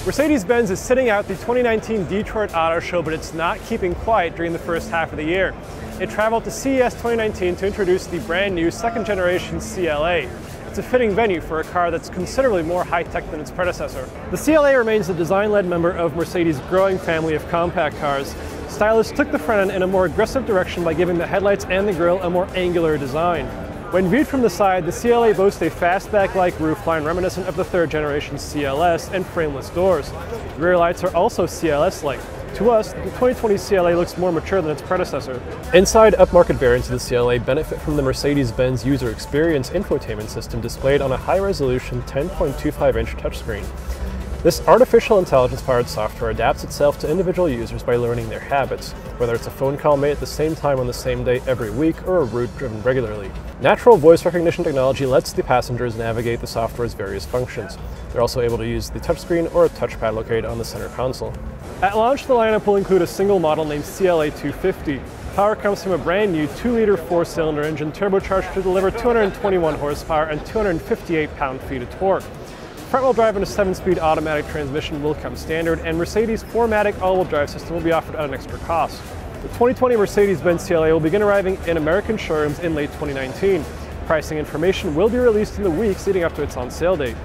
Mercedes-Benz is sitting out the 2019 Detroit Auto Show, but it's not keeping quiet during the first half of the year. It traveled to CES 2019 to introduce the brand new second generation CLA. It's a fitting venue for a car that's considerably more high-tech than its predecessor. The CLA remains the design-led member of Mercedes' growing family of compact cars. Stylists took the front end in a more aggressive direction by giving the headlights and the grille a more angular design. When viewed from the side, the CLA boasts a fastback-like roofline reminiscent of the third generation CLS and frameless doors. The rear lights are also CLS-like. To us, the 2020 CLA looks more mature than its predecessor. Inside, upmarket variants of the CLA benefit from the Mercedes-Benz user experience Infotainment System displayed on a high-resolution 10.25-inch touchscreen. This artificial intelligence-powered software adapts itself to individual users by learning their habits, whether it's a phone call made at the same time on the same day every week or a route driven regularly. Natural voice recognition technology lets the passengers navigate the software's various functions. They're also able to use the touchscreen or a touchpad located on the center console. At launch, the lineup will include a single model named CLA 250. Power comes from a brand new 2-liter 4-cylinder engine turbocharged to deliver 221 horsepower and 258 pound-feet of torque. Front-wheel drive and a 7-speed automatic transmission will come standard, and Mercedes' 4MATIC all-wheel drive system will be offered at an extra cost. The 2020 Mercedes-Benz CLA will begin arriving in American showrooms in late 2019. Pricing information will be released in the weeks leading up to its on-sale date.